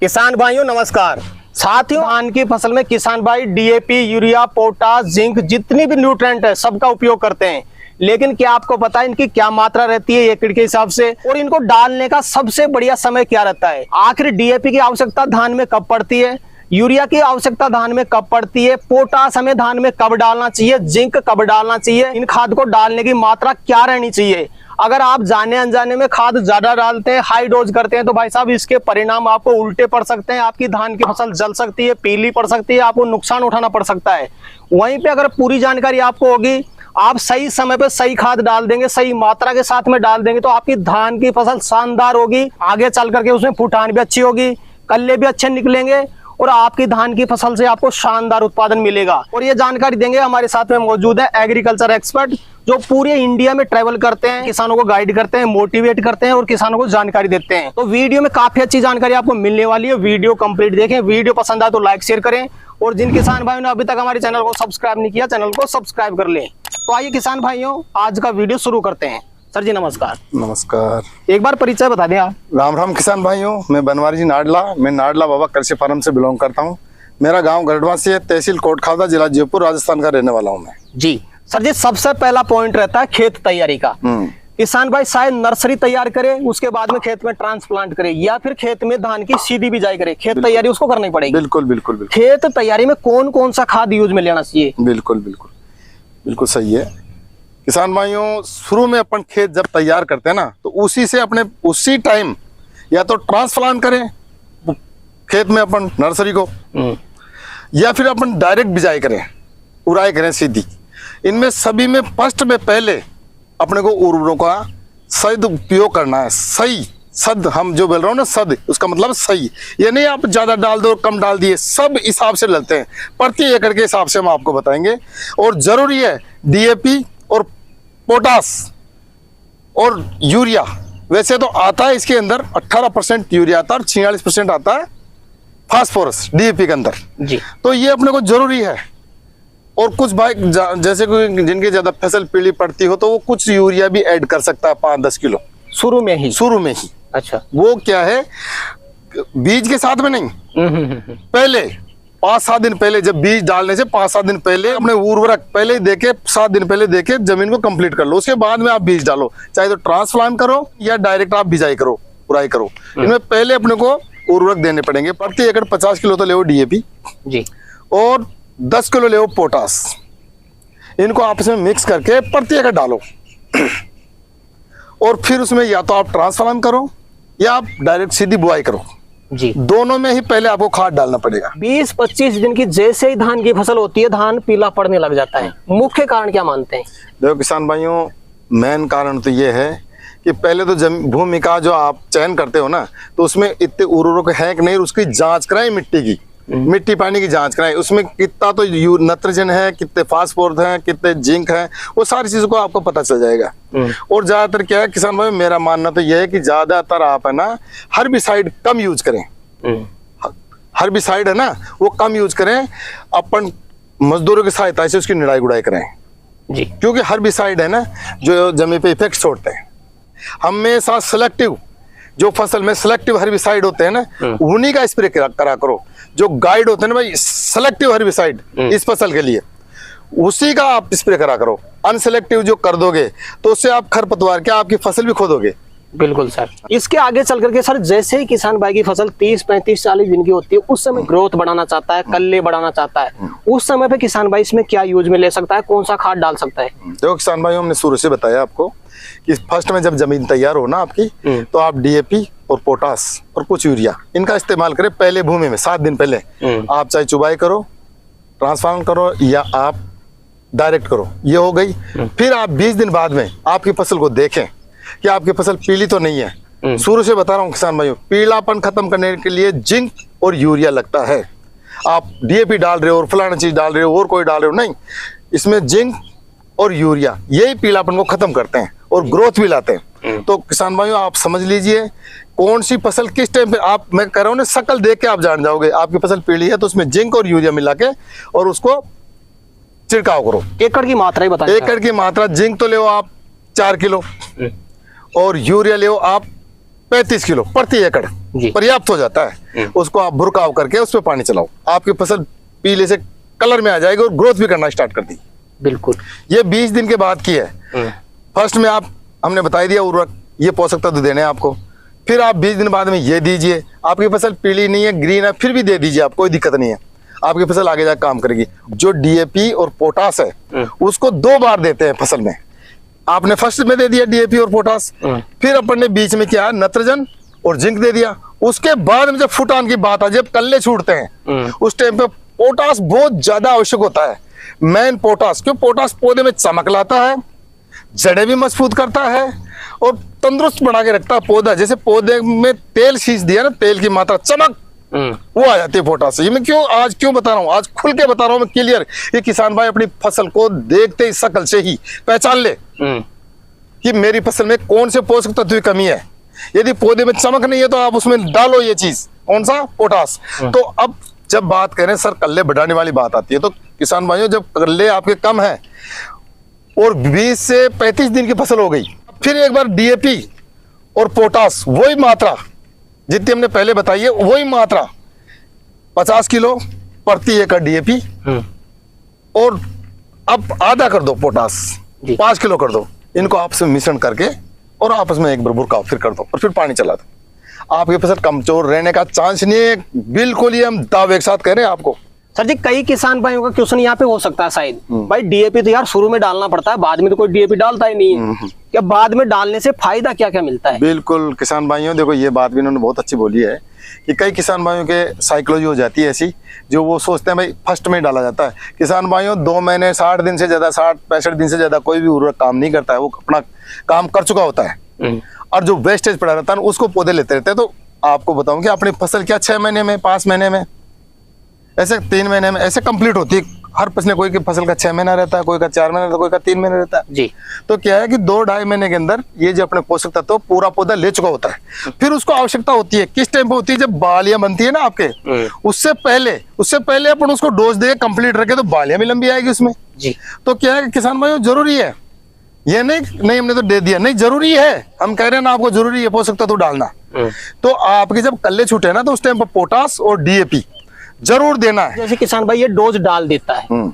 किसान भाइयों नमस्कार। साथियों, धान की फसल में किसान भाई डीएपी, यूरिया, पोटास, जिंक जितनी भी न्यूट्रेंट है सबका उपयोग करते हैं, लेकिन क्या आपको पता है इनकी क्या मात्रा रहती है एकड़ के हिसाब से, और इनको डालने का सबसे बढ़िया समय क्या रहता है? आखिर डीएपी की आवश्यकता धान में कब पड़ती है, यूरिया की आवश्यकता धान में कब पड़ती है, पोटास हमें धान में कब डालना चाहिए, जिंक कब डालना चाहिए, इन खाद को डालने की मात्रा क्या रहनी चाहिए? अगर आप जाने अनजाने में खाद ज्यादा डालते हैं, हाई डोज करते हैं, तो भाई साहब इसके परिणाम आपको उल्टे पड़ सकते हैं। आपकी धान की फसल जल सकती है, पीली पड़ सकती है, आपको नुकसान उठाना पड़ सकता है। वहीं पे अगर पूरी जानकारी आपको होगी, आप सही समय पे सही खाद डाल देंगे, सही मात्रा के साथ में डाल देंगे, तो आपकी धान की फसल शानदार होगी। आगे चल करके उसमें फुटान भी अच्छी होगी, कल्ले भी अच्छे निकलेंगे और आपकी धान की फसल से आपको शानदार उत्पादन मिलेगा। और ये जानकारी देंगे हमारे साथ में मौजूद है एग्रीकल्चर एक्सपर्ट, जो पूरे इंडिया में ट्रैवल करते हैं, किसानों को गाइड करते हैं, मोटिवेट करते हैं और किसानों को जानकारी देते हैं। तो वीडियो में काफी अच्छी जानकारी आपको मिलने वाली है। वीडियो कंप्लीट देखें, वीडियो पसंद आए तो लाइक शेयर करें, और जिन किसान भाइयों ने अभी तक हमारे चैनल को सब्सक्राइब नहीं किया, चैनल को सब्सक्राइब कर लें। तो आइए किसान भाइयों, आज का वीडियो शुरू करते हैं। सर जी नमस्कार। नमस्कार। एक बार परिचय बता दें आप। राम राम किसान भाइयों, मैं बनवारी जी नाडला, मैं नाडला बाबा कृषि फार्म से बिलोंग करता हूँ। मेरा गांव गढ़वासी है, तहसील कोटखादा, जिला जयपुर, राजस्थान का रहने वाला हूँ मैं जी। सर जी, सबसे पहला पॉइंट रहता है खेत तैयारी का। किसान भाई शायद नर्सरी तैयार करे, उसके बाद में खेत में ट्रांसप्लांट करे, या फिर खेत में धान की सीधी बिजाई करे, खेत तैयारी उसको करनी पड़ेगी। बिल्कुल बिल्कुल बिल्कुल। खेत तैयारी में कौन कौन सा खाद यूज में लेना चाहिए? बिल्कुल बिल्कुल बिल्कुल सही है किसान भाइयों। शुरू में अपन खेत जब तैयार करते हैं ना, तो उसी से अपने उसी टाइम या तो ट्रांसप्लांट करें खेत में अपन नर्सरी को, या फिर अपन डायरेक्ट बिजाई करें, उड़ाई करें सीधी। इनमें सभी में फर्स्ट में पहले अपने को उर्वरकों का सही उपयोग करना है। सही सद, हम जो बोल रहे हो ना सद, उसका मतलब सही। ये नहीं आप ज्यादा डाल दो कम डाल दिए, सब हिसाब से लेते हैं, प्रति एकड़ के हिसाब से हम आपको बताएंगे। और जरूरी है डीएपी और पोटास और यूरिया। वैसे तो आता है इसके अंदर 18% यूरिया आता है और 46% आता है फास्फोरस डीएपी के अंदर जी। तो ये अपने को जरूरी है। और कुछ भाई जैसे कोई जिनके ज्यादा फसल पीली पड़ती हो, तो वो कुछ यूरिया भी ऐड कर सकता है 5-10 किलो शुरू में ही। अच्छा, वो क्या है, बीज के साथ में नहीं, पहले 5-7 दिन पहले, जब बीज डालने से 5-7 दिन पहले अपने उर्वरक पहले देके 7 दिन पहले देके जमीन को कंप्लीट कर लो। उसके बाद में आप बीज डालो, चाहे तो ट्रांसप्लांट करो या डायरेक्ट आप बिजाई करो, उड़ाई करो। इनमें पहले अपने को उर्वरक देने पड़ेंगे। प्रति एकड़ 50 किलो तो ले डीएपी जी, और 10 किलो ले पोटास। इनको आपस में मिक्स करके प्रति एकड़ डालो और फिर उसमें या तो आप ट्रांसप्लांट करो या आप डायरेक्ट सीधी बुआई करो जी। दोनों में ही पहले आपको खाद डालना पड़ेगा। 20-25 दिन की जैसे ही धान की फसल होती है, धान पीला पड़ने लग जाता है। मुख्य कारण क्या मानते हैं? देखो किसान भाइयों, मेन कारण तो ये है कि पहले तो भूमि का जो आप चयन करते हो ना, तो उसमें इतने उर्वरक है कि नहीं, उसकी जांच कराएं, मिट्टी की, मिट्टी पानी की जांच कराएं। उसमें कितना तो नाइट्रोजन है, कितने फास्फोरस है, कितने जिंक है, वो सारी चीजों को आपको पता चल जाएगा। और ज्यादातर क्या है किसान भाई, मेरा मानना तो यह है कि ज्यादातर आप है ना हर्बिसाइड कम यूज करें। हर्बिसाइड है ना वो कम यूज करें, अपन मजदूरों की सहायता से उसकी निराई गुड़ाई करें जी। क्योंकि हर्बिसाइड है ना जो जमीन पे इफेक्ट छोड़ते हैं। हमेशा सिलेक्टिव, जो फसल में सिलेक्टिव हर्बिसाइड होते हैं ना, उन्हीं का स्प्रे करा करो। जो गाइड होते हैं ना भाई, सिलेक्टिव हर्बिसाइड इस फसल के लिए, उसी का आप स्प्रे करा करो। अनसिलेक्टिव जो कर दोगे तो उससे आप खरपतवार क्या आपकी फसल भी खोदोगे। बिल्कुल सर। इसके आगे चल करके सर, जैसे ही किसान भाई की फसल 30-35-40 दिन की होती है, उस समय ग्रोथ बढ़ाना चाहता है, कल्ले बढ़ाना चाहता है, उस समय पे किसान भाई इसमें क्या यूज में ले सकता है, कौन सा खाद डाल सकता है? देखो किसान भाई, हमने शुरू से बताया आपको कि फर्स्ट में जब जमीन तैयार हो ना आपकी, तो आप डीएपी और पोटास और कुछ यूरिया इनका इस्तेमाल करें पहले भूमि में 7 दिन पहले। आप चाहे चुबाई करो, ट्रांसप्लांट करो या आप डायरेक्ट करो, ये हो गई। फिर आप 20 दिन बाद में आपकी फसल को देखें कि आपकी फसल पीली तो नहीं है। शुरू से बता रहा हूँ किसान भाइयों, पीलापन खत्म करने के लिए जिंक और यूरिया लगता है। आप डीएपी डाल रहे हो और फलाना चीज डाल रहे हो और कोई डाल रहे हो, नहीं, इसमें जिंक और यूरिया यही पीलापन को खत्म करते हैं और ग्रोथ भी लाते हैं। तो किसान भाइयों आप समझ लीजिए कौन सी फसल किस टाइम पे, आप मैं कह रहा हूँ ना, शकल देख के आप जान जाओगे आपकी फसल पीली है, तो उसमें जिंक और यूरिया मिला के और उसको छिड़काव करो। एकड़ की मात्रा ही बताइए। एकड़ की मात्रा, जिंक तो ले आप 4 किलो और यूरिया ले आप 35 किलो प्रति एकड़। जी। पर्याप्त हो जाता है। उसको आप भुरकाव करके उस पर पानी चलाओ, आपकी फसल पीले से कलर में आ जाएगी और ग्रोथ भी करना स्टार्ट कर दी। बिल्कुल। ये 20 दिन के बाद की है। फर्स्ट में आप हमने बता दिया उर्वरक, ये पोषक तत्व देने हैं आपको। फिर आप 20 दिन बाद में ये दीजिए, आपकी फसल पीली नहीं है, ग्रीन है, फिर भी दे दीजिए, आप कोई दिक्कत नहीं है, आपकी फसल आगे जाकर काम करेगी। जो डीएपी और पोटास है उसको 2 बार देते हैं फसल में। आपने फर्स्ट में दे दिया डीएपी और पोटास, फिर अपन ने बीच में क्या नाइट्रोजन और जिंक दे दिया। उसके बाद में जब फुट ऑन की बात आ जाए, जब कल्ले छूटते हैं, उस टाइम पे पोटास बहुत ज्यादा आवश्यक होता है। मेन पोटास, क्यों? पोटास पौधे में चमक लाता है, जड़ें भी मजबूत करता है और तंदुरुस्त बना के रखता है पौधा। जैसे पौधे में तेल सींच दिया ना, तेल की मात्रा, चमक वो आ जाती है पोटास से। ये मैं आज क्यों बता रहा हूँ, आज खुल के बता रहा हूँ मैं क्लियर। ये किसान भाई अपनी फसल को देखते ही शकल से ही पहचान ले कि मेरी फसल में कौन से पोषक तत्व की कमी है। यदि पौधे में चमक नहीं है तो आप उसमें डालो ये चीज, कौन सा? पोटास। तो अब जब बात करें सर कल्ले बढ़ाने वाली बात आती है, तो किसान भाइयों जब कल्ले आपके कम है और 20 से 35 दिन की फसल हो गई, फिर एक बार डीएपी और पोटास वही मात्रा जितनी हमने पहले बताई है, वही मात्रा 50 किलो प्रति एकड़ डीएपी और अब आधा कर दो पोटास, 5 किलो कर दो। इनको आपस में मिश्रण करके और आपस में एक बार बुरकाव फिर कर दो और फिर पानी चला दो। आपकी फसल कमजोर रहने का चांस नहीं है, बिल्कुल। ये हम दावे के साथ कह रहे हैं आपको। सर जी, कई किसान भाइयों का क्वेश्चन यहाँ पे हो सकता है शायद, भाई डीएपी तो यार शुरू में डालना पड़ता है, बाद में तो कोई डीएपी डालता ही नहीं है, क्या बाद में डालने से फायदा क्या क्या मिलता है? बिल्कुल किसान भाइयों, देखो ये बात भी इन्होंने बहुत अच्छी बोली है कि कई किसान भाइयों के साइकोलॉजी हो जाती है ऐसी, जो वो सोचते हैं भाई फर्स्ट में डाला जाता है। किसान भाइयों 2 महीने 60 दिन से ज्यादा, 60-65 दिन से ज्यादा कोई भी उर्वरक काम नहीं करता है, वो अपना काम कर चुका होता है और जो वेस्टेज पड़ा रहता है उसको पौधे लेते रहते हैं। तो आपको बताऊं कि अपनी फसल क्या 6 महीने में, 5 महीने में, ऐसे 3 महीने में ऐसे कंप्लीट होती है। हर फसल कोई की फसल का 6 महीना रहता है, कोई का 4 महीना रहता है, कोई का 3 महीने रहता है जी। तो क्या है कि 2-2.5 महीने के अंदर ये जो अपने पोषक तत्व पूरा पौधा ले चुका होता है। फिर उसको आवश्यकता होती है किस टाइम पे होती है? जब बालियां बनती है ना आपके, उससे पहले अपन उसको डोज दे कंप्लीट रखे तो बालियां भी लंबी आएगी उसमें जी। तो क्या है कि किसान भाइयों जरूरी है, ये नहीं हमने तो दे दिया, नहीं जरूरी है, हम कह रहे हैं ना आपको जरूरी है पोषक तत्व डालना। तो आपके जब कल्ले छूटे ना तो उस टाइम पर पोटास और डीएपी जरूर देना है। जैसे किसान भाई ये डोज डाल देता है,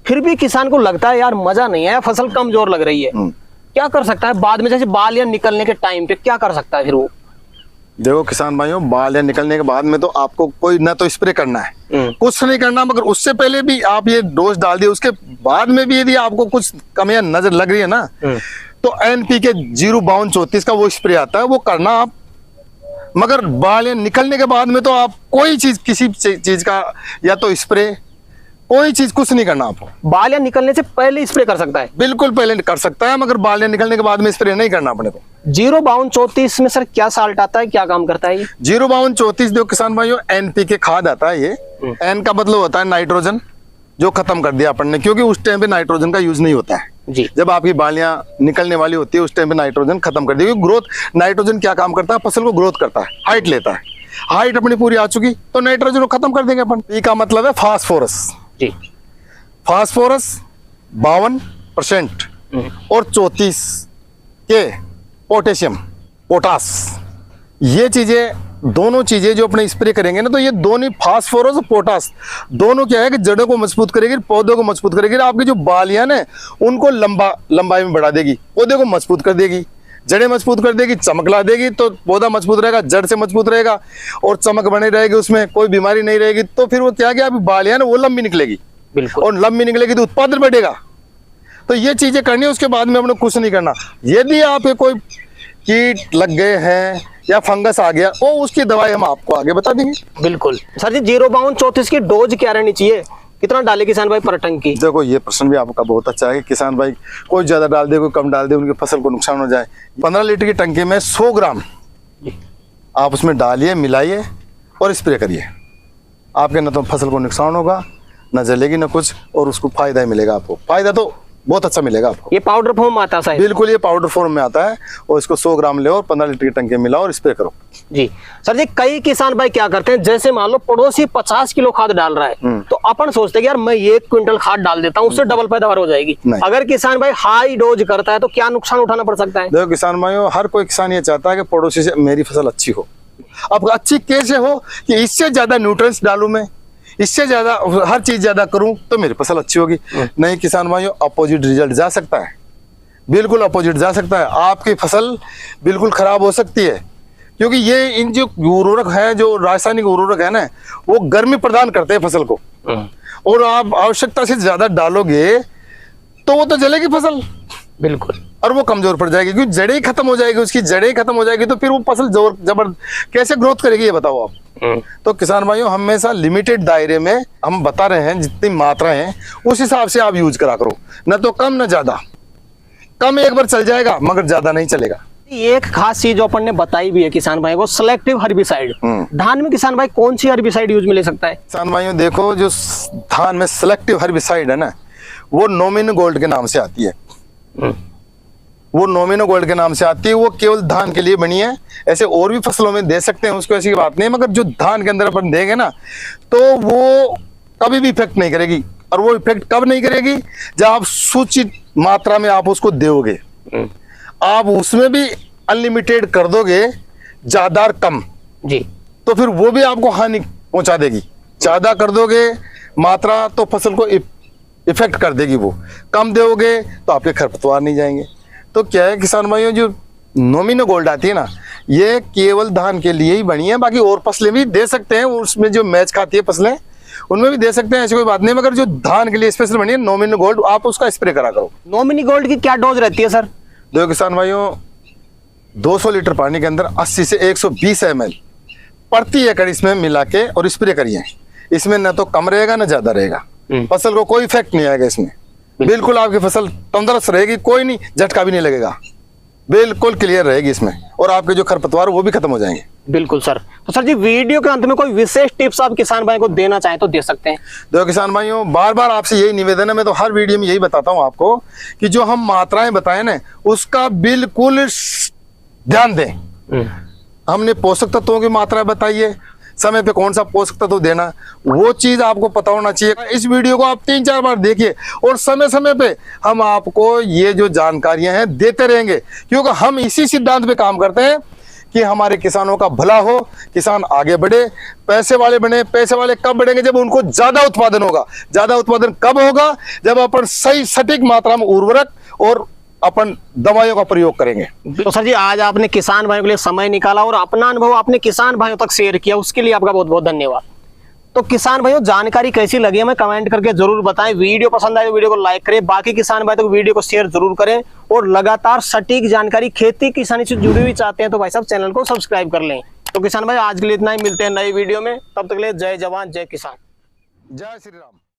फिर भी किसान को लगता है यार मजा नहीं है, फसल कमजोर लग रही है, क्या कर सकता है बाद में? जैसे बाल या निकलने के टाइम पे क्या कर सकता है फिर वो? देखो किसान भाइयों, बाल या निकलने के बाद में तो आपको कोई ना तो स्प्रे करना है, कुछ नहीं करना, मगर उससे पहले भी आप ये डोज डाल दिए, उसके बाद में भी यदि आपको कुछ कमियां नजर लग रही है ना तो NPK 05234 का वो स्प्रे आता है, वो करना आप। मगर बाल निकलने के बाद में तो आप कोई चीज, किसी चीज का या तो स्प्रे, कोई चीज कुछ नहीं करना आपको। बाल या निकलने से पहले स्प्रे कर सकता है? बिल्कुल पहले कर सकता है, मगर बाल निकलने के बाद में स्प्रे नहीं करना अपने को। 05234 में सर क्या साल्ट आता है, क्या काम करता है ये? 05234 जो किसान भाइयों NPK खाद आता है, ये N का मतलब होता है नाइट्रोजन, जो खत्म कर दिया अपन ने, क्योंकि उस टाइम पे नाइट्रोजन का यूज नहीं होता है जी। जब आपकी बालियां निकलने वाली होती है उस टाइम पे नाइट्रोजन खत्म कर दिया। ग्रोथ, नाइट्रोजन क्या काम करता है? फसल को ग्रोथ करता है, हाइट लेता है। हाइट अपनी पूरी आ चुकी तो नाइट्रोजन को खत्म कर देंगे अपन। ई का मतलब है फास्फोरस जी। फास्फोरस 52% और 34 के पोटेशियम, पोटास, ये चीजें दोनों चीजें जो अपने स्प्रे करेंगे ना, तो ये दोनों फास्फोरस और पोटास दोनों क्या है कि जड़ों को मजबूत करेगी, पौधों को मजबूत करेगी, आपकी जो बालियां है उनको लंबाई में बढ़ा देगी, पौधे को मजबूत कर देगी, जड़ें मजबूत कर देगी, चमक ला देगी, तो पौधा मजबूत रहेगा, जड़ से मजबूत रहेगा और चमक बनी रहेगी, उसमें कोई बीमारी नहीं रहेगी। तो फिर वो क्या अभी बालियां वो लंबी निकलेगी, बिल्कुल, और लंबी निकलेगी तो उत्पादन बढ़ेगा। तो ये चीजें करनी है, उसके बाद में अपने कुछ नहीं करना। यदि आप कोई कीट लग गए हैं या फंगस आ गया, वो उसकी दवाई हम आपको आगे बता देंगे। बिल्कुल। सर जी 05234 की डोज क्या रहनी चाहिए, कितना डाले किसान भाई पर टन की? देखो ये प्रश्न भी आपका बहुत अच्छा है कि किसान भाई कोई ज्यादा डाल दे, कोई कम डाल दे, उनकी फसल को नुकसान हो जाए। 15 लीटर की टंकी में 100 ग्राम आप उसमें डालिए, मिलाइए और स्प्रे करिए। आपके न तो फसल को नुकसान होगा, न जलेगी न कुछ, और उसको फायदा ही मिलेगा। आपको फायदा तो बहुत अच्छा मिलेगा आपको। ये पाउडर फॉर्म में आता है? बिल्कुल, ये पाउडर फॉर्म में आता है और इसको 100 ग्राम ले और 15 लीटर की टंकी मिलाओ और स्प्रे करो। जी सर जी, कई किसान भाई क्या करते हैं, जैसे मान लो पड़ोसी 50 किलो खाद डाल रहा है तो अपन सोचते हैं कि यार मैं 1 क्विंटल खाद डाल देता हूँ, उससे डबल पैदावार हो जाएगी। अगर किसान भाई हाई डोज करता है तो क्या नुकसान उठाना पड़ सकता है? देखो किसान भाइयों, हर कोई किसान ये चाहता है कि पड़ोसी से मेरी फसल अच्छी हो, अब अच्छी कैसे हो कि इससे ज्यादा न्यूट्रिएंट्स डालूं मैं, इससे ज्यादा हर चीज ज्यादा करूं तो मेरी फसल अच्छी होगी। नहीं किसान भाइयों, अपोजिट रिजल्ट जा सकता है, बिल्कुल अपोजिट जा सकता है। आपकी फसल बिल्कुल खराब हो सकती है, क्योंकि ये इन जो उर्वरक है, जो रासायनिक उर्वरक है ना, वो गर्मी प्रदान करते हैं फसल को, और आप आवश्यकता से ज्यादा डालोगे तो वो तो जलेगी फसल, बिल्कुल, और वो कमजोर पड़ जाएगी, क्योंकि जड़ें ही खत्म हो जाएगी, उसकी जड़ें खत्म हो जाएगी, तो फिर वो फसल जोर जबर कैसे ग्रोथ करेगी ये बताओ आप। तो किसान भाइयों, हमेशा लिमिटेड दायरे में हम बता रहे हैं, जितनी मात्रा है उस हिसाब से आप यूज करा करो, न तो कम न ज्यादा। कम एक बार चल जाएगा मगर ज्यादा नहीं चलेगा। एक खास चीज जो अपन ने बताई भी है किसान भाई को, सिलेक्टिव हर्बिसाइड। धान में किसान भाई कौन सी हर्बिसाइड यूज में ले सकता है? किसान भाइयों देखो, जो धान में सिलेक्टिव हर्बिसाइड है ना, वो नोमिनो गोल्ड के नाम से आती है। वो नोमिनो गोल्ड के नाम से आती है, वो केवल धान के लिए बनी है। ऐसे और भी फसलों में दे सकते हैं उसको, ऐसी बात नहीं, मगर जो धान के अंदर अपन देंगे ना, तो वो कभी भी इफेक्ट नहीं करेगी। और वो इफेक्ट कब नहीं करेगी? जब आप सूचित मात्रा में आप उसको दोगे, आप उसमें भी अनलिमिटेड कर दोगे, ज्यादा और कम जी, तो फिर वो भी आपको हानि पहुंचा देगी। ज्यादा कर दोगे मात्रा तो फसल को इफेक्ट कर देगी, वो कम दोगे तो आपके खरपतवार नहीं जाएंगे। तो क्या है किसान भाइयों, जो नोमिनो गोल्ड आती है ना, ये केवल धान के लिए ही बनी है। बाकी और फसलें भी दे सकते हैं, उसमें जो मैच खाती है फसलें उनमें भी दे सकते हैं, ऐसी कोई बात नहीं, मगर जो धान के लिए स्पेशल बनी है नोमिनो गोल्ड, आप उसका स्प्रे करा करो। नोमिनी गोल्ड की क्या डोज रहती है सर? देखो किसान भाइयों, 200 लीटर पानी के अंदर 80 से 120 ml प्रति एकड़ इसमें मिला के और स्प्रे करिए। इसमें न तो कम रहेगा न ज्यादा रहेगा, फसल को कोई इफेक्ट नहीं आएगा इसमें। बिल्कुल आपकी फसल तंदुरुस्त रहेगी, कोई नहीं झटका भी नहीं लगेगा, बिल्कुल क्लियर रहेगी इसमें, और आपके जो खरपतवार वो भी खत्म हो जाएंगे। बिल्कुल सर। तो सर जी, वीडियो के अंत में कोई विशेष टिप्स आप किसान भाई को देना चाहें तो दे सकते हैं। देखो किसान भाइयों, बार बार आपसे यही निवेदन है, मैं तो हर वीडियो में यही बताता हूँ आपको, कि जो हम मात्राएं बताए ना, उसका बिल्कुल ध्यान दें। हमने पोषक तत्वों की मात्रा बताई है, समय पे कौन सा पोषक तत्व देना, वो चीज आपको पता होना चाहिए। इस वीडियो को आप 3-4 बार देखिए, और समय समय पे हम आपको ये जो जानकारियां हैं देते रहेंगे, क्योंकि हम इसी सिद्धांत पे काम करते हैं कि हमारे किसानों का भला हो, किसान आगे बढ़े, पैसे वाले बने। पैसे वाले कब बढ़ेंगे? जब उनको ज्यादा उत्पादन होगा। ज्यादा उत्पादन कब होगा? जब अपन सही सटीक मात्रा में उर्वरक और अपन दवाइयों का प्रयोग करेंगे। तो सर जी, आज आपने किसान भाइयों के लिए समय निकाला और अपना अनुभव आपने किसान भाइयों तक शेयर किया, उसके लिए आपका बहुत बहुत धन्यवाद। तो किसान भाइयों, जानकारी कैसी लगी हमें कमेंट करके जरूर बताएं। वीडियो पसंद आए तो वीडियो को लाइक करें, बाकी किसान भाई तो वीडियो को शेयर जरूर करें, और लगातार सटीक जानकारी खेती किसानी से जुड़ी हुई चाहते हैं तो भाई साहब चैनल को सब्सक्राइब कर लें। तो किसान भाई, आज के लिए इतना ही, मिलते हैं नई वीडियो में, तब तक के लिए जय जवान जय किसान। जय श्री राम।